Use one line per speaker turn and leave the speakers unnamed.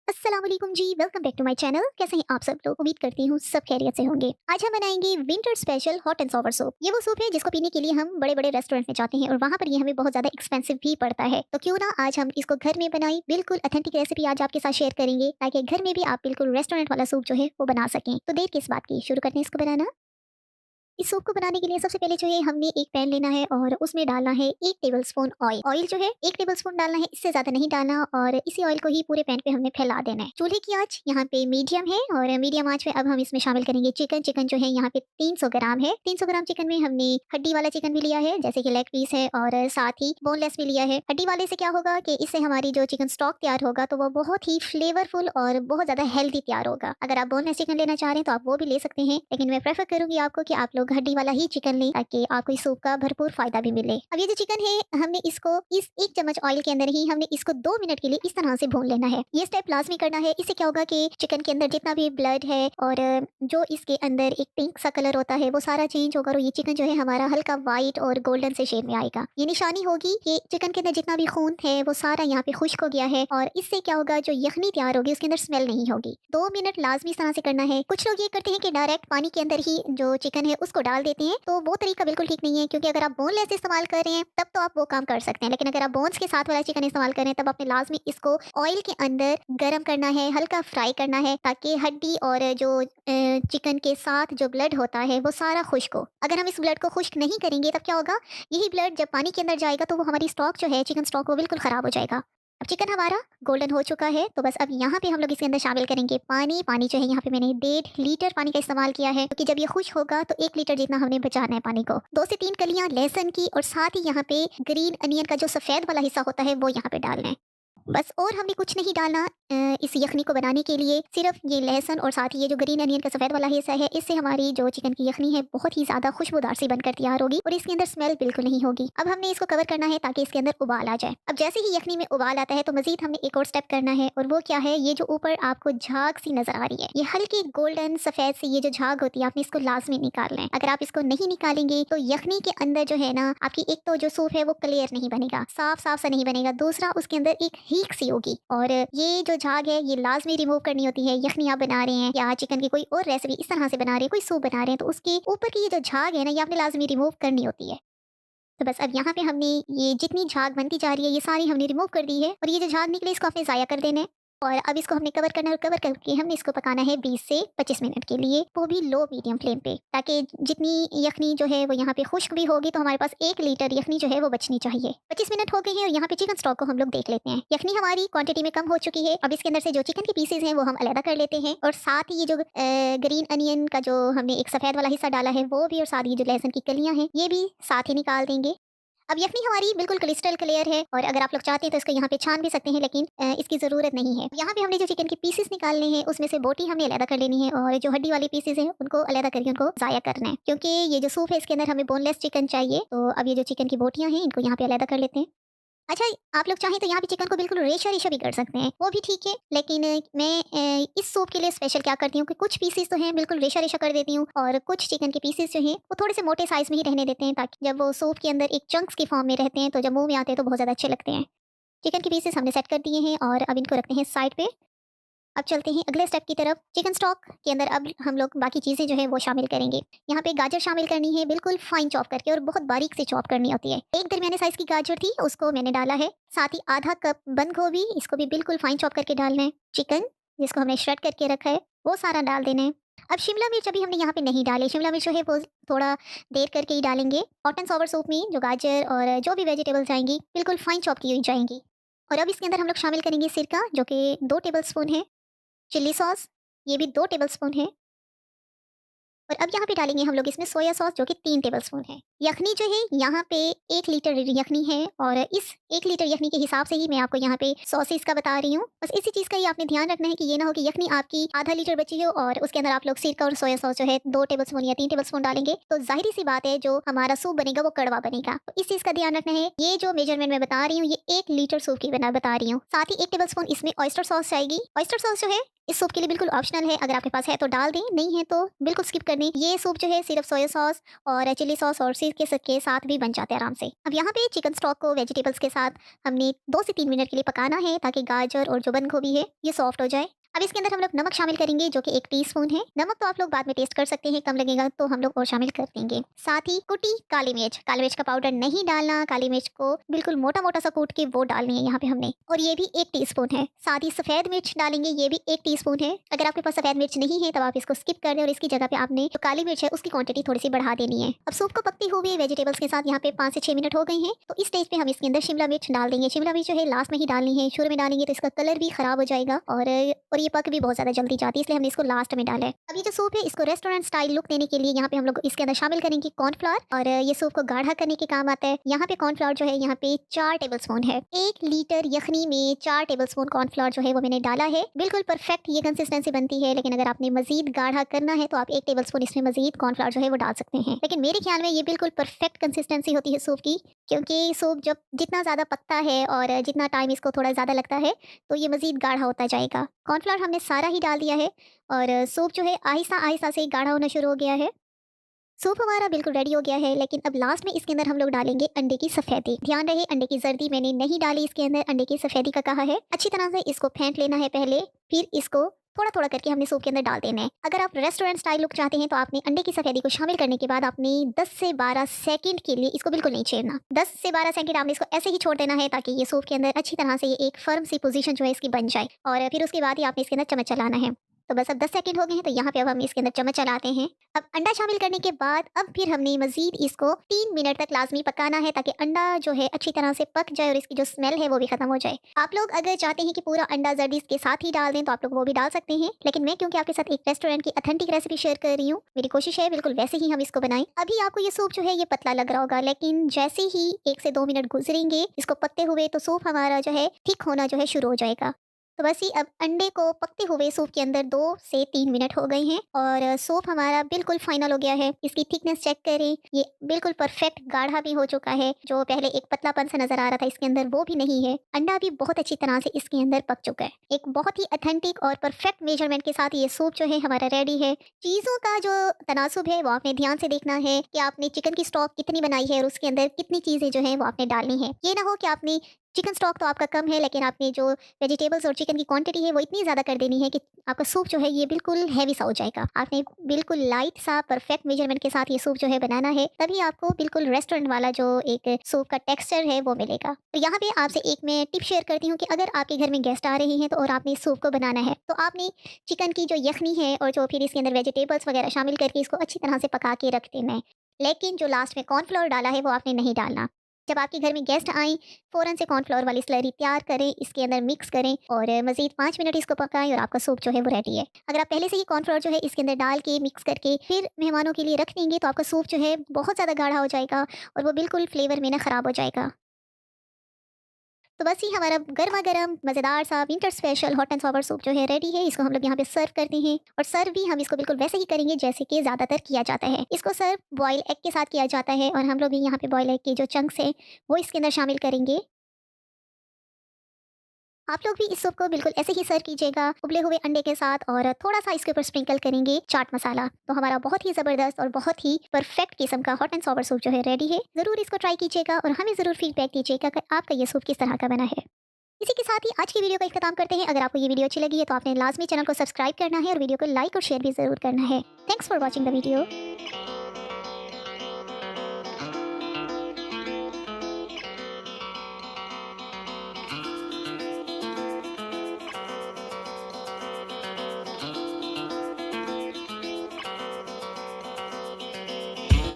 अस्सलाम वालेकुम जी, welcome back to my channel. कैसे हैं आप सब लोग? उम्मीद करती हूँ सब खैरियत से होंगे। आज हम बनाएंगे winter special hot and sour soup. ये वो सूप है जिसको पीने के लिए हम बड़े बड़े रेस्टोरेंट में जाते हैं और वहाँ पर ये हमें बहुत ज्यादा एक्सपेंसिव भी पड़ता है। तो क्यों ना आज हम इसको घर में बनाई, बिल्कुल ऑथेंटिक रेसिपी आज आपके साथ शेयर करेंगे ताकि घर में भी आप बिल्कुल रेस्टोरेंट वाला सूप जो है वो बना सकें। तो देर किस बात की, शुरू करते हैं इसको बनाना। इस सूप को बनाने के लिए सबसे पहले जो है हमने एक पैन लेना है और उसमें डालना है 1 टेबलस्पून ऑयल। ऑयल जो है 1 टेबलस्पून डालना है, इससे ज्यादा नहीं डालना और इसी ऑयल को ही पूरे पैन पे हमने फैला देना है। चूल्हे की आंच यहाँ पे मीडियम है और मीडियम आंच में अब हम इसमें शामिल करेंगे चिकन। चिकन जो है यहाँ पे 300 ग्राम है। 300 ग्राम चिकन में हमने हड्डी वाला चिकन भी लिया है, जैसे कि लेग पीस है, और साथ ही बोनलेस भी लिया है। हड्डी वाले से क्या होगा कि इससे हमारी जो चिकन स्टॉक तैयार होगा तो वो बहुत ही फ्लेवरफुल और बहुत ज्यादा हेल्दी तैयार होगा। अगर आप बोनलेस चिकन लेना चाह रहे हैं तो आप वो भी ले सकते हैं, लेकिन मैं प्रेफर करूंगी आपको कि आप लोग हड्डी वाला ही चिकन लें ताकि आपको इस सूप का भरपूर फायदा भी मिले। अब ये जो चिकन है हमने इसको इस 1 चम्मच ऑयल के अंदर ही हमने इसको 2 मिनट के लिए इस तरह से भून लेना है। ये स्टेप लाजमी करना है। इससे क्या होगा कि चिकन के अंदर जितना भी ब्लड है और जो इसके अंदर एक पिंक सा कलर होता है वो सारा चेंज होगा और ये चिकन जो है हमारा हल्का व्हाइट और गोल्डन से शेड में आएगा। ये निशानी होगी कि चिकन के अंदर जितना भी खून है वो सारा यहाँ पे खुश्क हो गया है और इससे क्या होगा, जो यखनी तैयार होगी उसके अंदर स्मेल नहीं होगी। 2 मिनट लाजमी इस तरह से करना है। कुछ लोग ये करते हैं कि डायरेक्ट पानी के अंदर ही जो चिकन है उसको डाल देते हैं, तो वो तरीका बिल्कुल ठीक नहीं है, क्योंकि अगर आप बोनलेस इस्तेमाल कर रहे हैं तब तो आप वो काम कर सकते हैं, लेकिन अगर आप बोन्स के साथ वाला चिकन इस्तेमाल कर रहे हैं तब आपने लाजमी इसको ऑयल के अंदर गर्म करना है, हल्का फ्राई करना है, ताकि हड्डी और जो चिकन के साथ जो ब्लड होता है वो सारा खुश्क हो। अगर हम इस ब्लड को खुश्क नहीं करेंगे तब क्या होगा, यही ब्लड जब पानी के अंदर जाएगा तो वो हमारी स्टॉक जो है, चिकन स्टॉक, वो बिल्कुल खराब हो जाएगा। अब चिकन हमारा गोल्डन हो चुका है, तो बस अब यहाँ पे हम लोग इसके अंदर शामिल करेंगे पानी। पानी जो है यहाँ पे मैंने 1.5 लीटर पानी का इस्तेमाल किया है, क्योंकि जब ये खुश होगा तो 1 लीटर जितना हमने बचाना है पानी को। 2 से 3 कलियां लहसुन की और साथ ही यहाँ पे ग्रीन अनियन का जो सफेद वाला हिस्सा होता है वो यहाँ पे डालना है। बस और हमें कुछ नहीं डालना। इस यखनी को बनाने के लिए सिर्फ ये लहसुन और साथ ही ये जो ग्रीन अनियन का सफ़ेद वाला हिस्सा है, इससे हमारी जो चिकन की यखनी है बहुत ही ज़्यादा खुशबूदार सी बनकर तैयार होगी और इसके अंदर स्मेल बिल्कुल नहीं होगी। अब हमने इसको कवर करना है ताकि इसके अंदर उबाल आ जाए। अब जैसे ही यखनी में उबाल आता है तो मजीद हमने एक और स्टेप करना है, और वो क्या है, ये जो ऊपर आपको झाग सी नजर आ रही है, ये हल्की गोल्डन सफ़ेद सी ये जो झाग होती है, आपने इसको लाजमी निकालना है। अगर आप इसको नहीं निकालेंगे तो यखनी के अंदर जो है ना, आपकी एक तो जो सूप है वो क्लियर नहीं बनेगा, साफ साफ सा नहीं बनेगा। दूसरा, उसके अंदर एक हीक सी होगी, और ये जो झाग है ये लाजमी रिमूव करनी होती है। यखनी आप बना रहे हैं या चिकन की कोई और रेसिपी इस तरह से बना रहे हैं, कोई सूप बना रहे हैं, तो उसके ऊपर की ये जो झाग है ना, ये आपने लाजमी रिमूव करनी होती है। तो बस अब यहाँ पे हमने ये जितनी झाग बनती जा रही है ये सारी हमने रिमूव कर दी है, और ये जो झाग निकले इसको आपने ज़ाया कर देना है। और अब इसको हमने कवर करना है, और कवर करके हमने इसको पकाना है 20 से 25 मिनट के लिए, वो भी लो मीडियम फ्लेम पे, ताकि जितनी यखनी जो है वो यहाँ पे खुश्क भी होगी तो हमारे पास 1 लीटर यखनी जो है वो बचनी चाहिए। 25 मिनट हो गए हैं और यहाँ पे चिकन स्टॉक को हम लोग देख लेते हैं। यखनी हमारी क्वांटिटी में कम हो चुकी है। अब इसके अंदर से जो चिकन के पीसेज हैं वो हम अलग कर लेते हैं, और साथ ही ये जो ग्रीन अनियन का जो हमने एक सफ़ेद वाला हिस्सा डाला है वो भी, और साथ ही जो लहसुन की कलियाँ हैं ये भी साथ ही निकाल देंगे। अब यखनी हमारी बिल्कुल क्रिस्टल क्लियर है, और अगर आप लोग चाहते हैं तो इसको यहाँ पे छान भी सकते हैं, लेकिन इसकी ज़रूरत नहीं है। यहाँ पे हमने जो चिकन के पीसेस निकालने हैं उसमें से बोटी हमने अलग कर लेनी है, और जो हड्डी वाले पीसेस हैं उनको अलग करके उनको ज़ाया करना है, क्योंकि ये जो सूप है इसके अंदर हमें बोनलेस चिकन चाहिए। तो अब ये जो चिकन की बोटियाँ हैं इनको यहाँ पे अलग कर लेते हैं। अच्छा, आप लोग चाहें तो यहाँ पे चिकन को बिल्कुल रेशा रेशा भी कर सकते हैं, वो भी ठीक है, लेकिन मैं इस सूप के लिए स्पेशल क्या करती हूँ कि कुछ पीसेस तो हैं बिल्कुल रेशा रेशा कर देती हूँ, और कुछ चिकन के पीसेस जो हैं वो थोड़े से मोटे साइज में ही रहने देते हैं, ताकि जब वो सूप के अंदर एक चंक्स की फॉर्म में रहते हैं तो जब मुंह में आते हैं तो बहुत ज़्यादा अच्छे लगते हैं। चिकन के पीसेस हमने सेट कर दिए हैं और अब इनको रखते हैं साइड पे। अब चलते हैं अगले स्टेप की तरफ। चिकन स्टॉक के अंदर अब हम लोग बाकी चीज़ें जो है वो शामिल करेंगे। यहाँ पे गाजर शामिल करनी है, बिल्कुल फाइन चॉप करके, और बहुत बारीक से चॉप करनी होती है। एक दरमियाने साइज की गाजर थी उसको मैंने डाला है, साथ ही आधा कप बंद गोभी, इसको भी बिल्कुल फाइन चॉप करके डालना है। चिकन जिसको हमने श्रेड करके रखा है वो सारा डाल देना है। अब शिमला मिर्च अभी हमने यहाँ पे नहीं डाले, शिमला मिर्च जो है वो थोड़ा देर करके ही डालेंगे। हॉट एंड सॉवर सूप में जो गाजर और जो भी वेजिटेबल्स जाएंगी बिल्कुल फाइन चॉप की हुई जाएंगी। और अब इसके अंदर हम लोग शामिल करेंगे सिरका, जो कि 2 टेबल स्पून है। चिल्ली सॉस ये भी 2 टेबलस्पून है, और अब यहाँ पे डालेंगे हम लोग इसमें सोया सॉस, जो कि 3 टेबलस्पून है। यखनी जो है यहाँ पे 1 लीटर यखनी है, और इस 1 लीटर यखनी के हिसाब से ही मैं आपको यहाँ पे सॉसेस का बता रही हूँ। बस इसी चीज़ का ही आपने ध्यान रखना है कि ये ना हो कि यखनी आपकी आधा लीटर बची हो और उसके अंदर आप लोग सिरका और सोया सॉस जो है 2 टेबलस्पून या 3 टेबलस्पून डालेंगे, तो जाहिर सी बात है जो हमारा सूप बनेगा वो कड़वा बनेगा। तो इस चीज़ का ध्यान रखना है। ये जो मेजरमेंट मैं बता रही हूँ ये 1 लीटर सूप की बना बता रही हूँ। साथ ही 1 टेबलस्पून इसमें ऑयस्टर सॉस आएगी। ऑयस्टर सॉस जो है इस सूप के लिए बिल्कुल ऑप्शनल है, अगर आपके पास है तो डाल दें, नहीं है तो बिल्कुल स्किप कर दें। ये सूप जो है सिर्फ सोया सॉस और चिली सॉस और सिरके के साथ भी बन जाते हैं आराम से। अब यहाँ पे चिकन स्टॉक को वेजिटेबल्स के साथ हमने 2 से 3 मिनट के लिए पकाना है ताकि गाजर और जो बंद गोभी है ये सॉफ्ट हो जाए। अब इसके अंदर हम लोग नमक शामिल करेंगे जो कि 1 टीस्पून है। नमक तो आप लोग बाद में टेस्ट कर सकते हैं, कम लगेगा तो हम लोग और शामिल कर देंगे। साथ ही कुटी काली मिर्च का पाउडर नहीं डालना, काली मिर्च को बिल्कुल मोटा-मोटा सा कूट के वो डालनी है यहाँ पे हमने, और ये भी 1 टीस्पून है। साथ ही सफ़ेद मिर्च डालेंगे, ये भी 1 टीस्पून है। अगर आपके पास सफ़ेद मिर्च नहीं है तब आप इसको स्किप कर दें और इसकी जगह पे आपने जो काली मिर्च है उसकी क्वांटिटी थोड़ी-सी बढ़ा देनी है। अब सूप को पकते हुए वेजिटेबल्स के साथ यहाँ पे 5 से 6 मिनट हो गए हैं, तो इस स्टेज पे हम इसके अंदर शिमला मिर्च डाल देंगे। शिमला मिर्च जो है लास्ट में ही डालनी है, शुरू में डालेंगे तो इसका कलर भी खराब हो जाएगा और ये पक भी बहुत ज़्यादा जल्दी जाती है, इसलिए हमने इसको लास्ट में डाला है। अब ये जो सूप है इसको रेस्टोरेंट स्टाइल लुक देने के लिए यहाँ पे हम लोग इसके अंदर शामिल करेंगे कॉर्नफ्लावर, और ये सूप को गाढ़ा करने के काम आता है। यहाँ पे कॉर्नफ्लावर जो है यहाँ पे 4 टेबलस्पून है। 1 लीटर यखनी में 4 टेबलस्पून कॉर्नफ्लावर जो है वो मैंने डाला है। बिल्कुल परफेक्ट ये कंसिस्टेंसी बनती है, लेकिन अगर आपने मजीद गाढ़ा करना है तो आप 1 टेबलस्पून इसमें मजीद कॉर्नफ्लावर जो है वो डाल सकते हैं। लेकिन मेरे ख्याल में ये बिल्कुल परफेक्ट कंसिस्टेंसी होती है सूप की, क्योंकि सूप जब जितना ज़्यादा पकता है और जितना टाइम इसको थोड़ा ज़्यादा लगता है तो ये मजीद गाढ़ा होता जाएगा। कॉर्नफ्लावर हमने सारा ही डाल दिया है और सूप जो है आहिस्ता-आहिस्ता से गाढ़ा होना शुरू हो गया है। सूप हमारा बिल्कुल रेडी हो गया है, लेकिन अब लास्ट में इसके अंदर हम लोग डालेंगे अंडे की सफ़ेदी। ध्यान रहे अंडे की जर्दी मैंने नहीं डाली, इसके अंदर अंडे की सफ़ेदी का कहा है। अच्छी तरह से इसको फेंट लेना है पहले, फिर इसको थोड़ा-थोड़ा करके हमने सूप के अंदर डाल देना है। अगर आप रेस्टोरेंट स्टाइल लुक चाहते हैं तो आपने अंडे की सफ़ेदी को शामिल करने के बाद आपने 10 से 12 सेकंड के लिए इसको बिल्कुल नहीं छेड़ना। 10 से 12 सेकंड आपने इसको ऐसे ही छोड़ देना है ताकि ये सूप के अंदर अच्छी तरह से ये एक फर्म सी पोजीशन जो है इसकी बन जाए, और फिर उसके बाद ही आपने इसके अंदर चम्मच चलाना है। तो बस अब 10 सेकंड हो गए हैं, तो यहाँ पे अब हम इसके अंदर चम्मच चलाते हैं। अब अंडा शामिल करने के बाद अब फिर हमने मज़ीद इसको 3 मिनट तक लाज़मी पकाना है ताकि अंडा जो है अच्छी तरह से पक जाए और इसकी जो स्मेल है वो भी ख़त्म हो जाए। आप लोग अगर चाहते हैं कि पूरा अंडा जर्दी इसके साथ ही डाल दें तो आप लोग वो भी डाल सकते हैं, लेकिन मैं क्योंकि आपके साथ एक रेस्टोरेंट की ऑथेंटिक रेसिपी शेयर कर रही हूँ, मेरी कोशिश है बिल्कुल वैसे ही हम इसको बनाएं। अभी आपको ये सूप जो है ये पतला लग रहा होगा, लेकिन जैसे ही 1 से 2 मिनट गुजरेंगे इसको पकते हुए तो सूप हमारा जो है थिक होना जो है शुरू हो जाएगा। तो बस ही अब अंडे को पकते हुए सूप के अंदर 2 से 3 मिनट हो गए हैं और सूप हमारा बिल्कुल फाइनल हो गया है। इसकी थिकनेस चेक करें, ये बिल्कुल परफेक्ट गाढ़ा भी हो चुका है। जो पहले एक पतलापन सा नजर आ रहा था इसके अंदर वो भी नहीं है। अंडा भी बहुत अच्छी तरह से इसके अंदर पक चुका है। एक बहुत ही ऑथेंटिक और परफेक्ट मेजरमेंट के साथ ये सूप जो है हमारा रेडी है। चीज़ों का जो तनासुब है वो आपने ध्यान से देखना है कि आपने चिकन की स्टॉक कितनी बनाई है और उसके अंदर कितनी चीज़ें जो हैं वो आपने डालनी है। ये ना हो कि आपने चिकन स्टॉक तो आपका कम है, लेकिन आपने जो वेजिटेबल्स और चिकन की क्वांटिटी है वो इतनी ज़्यादा कर देनी है कि आपका सूप जो है ये बिल्कुल हैवी सा हो जाएगा। आपने बिल्कुल लाइट सा परफेक्ट मेजरमेंट के साथ ये सूप जो है बनाना है, तभी आपको बिल्कुल रेस्टोरेंट वाला जो एक सूप का टेक्सचर है वो मिलेगा। तो यहाँ पे आपसे एक मैं टिप शेयर करती हूँ कि अगर आपके घर में गेस्ट आ रहे हैं तो और आपने इस सूप को बनाना है तो आपने चिकन की जो यखनी है और जो फिर इसके अंदर वेजिटेबल्स वगैरह शामिल करके इसको अच्छी तरह से पका के रख देना है, लेकिन जो लास्ट में कॉर्नफ्लोर डाला है वो आपने नहीं डालना। जब आपके घर में गेस्ट आएँ, फ़ौरन से कॉर्नफ्लोर वाली स्लरी तैयार करें, इसके अंदर मिक्स करें और मज़ीद 5 मिनट इसको पकाएं और आपका सूप जो है वो रेडी है। अगर आप पहले से ही कॉर्नफ्लोर जो है इसके अंदर डाल के मिक्स करके फिर मेहमानों के लिए रख देंगे तो आपका सूप जो है बहुत ज़्यादा गाढ़ा हो जाएगा और वो बिल्कुल फ्लेवर में ना ख़राब हो जाएगा। तो बस ही हमारा गर्मा-गर्म मज़ेदार सा winter special hot and sour soup जो है रेडी है। इसको हम लोग यहाँ पे सर्व करते हैं और सर्व भी हम इसको बिल्कुल वैसे ही करेंगे जैसे कि ज़्यादातर किया जाता है। इसको सर्व बॉयल एग के साथ किया जाता है और हम लोग भी यहाँ पे बॉयल एग के जो चंक्स हैं वो इसके अंदर शामिल करेंगे। आप लोग भी इस सूप को बिल्कुल ऐसे ही सर्व कीजिएगा उबले हुए अंडे के साथ और थोड़ा सा इसके ऊपर स्प्रिंकल करेंगे चाट मसाला। तो हमारा बहुत ही ज़बरदस्त और बहुत ही परफेक्ट किस्म का हॉट एंड सॉवर सूप जो है रेडी है। ज़रूर इसको ट्राई कीजिएगा और हमें ज़रूर फीडबैक दीजिएगा कि आपका ये सूप किस तरह का बना है। इसी के साथ ही आज की वीडियो का इख्तिताम करते हैं। अगर आपको ये वीडियो अच्छी लगी है तो आपने लाजमी चैनल को सब्सक्राइब करना है और वीडियो को लाइक और शेयर भी ज़रूर करना है। Thanks for watching the video.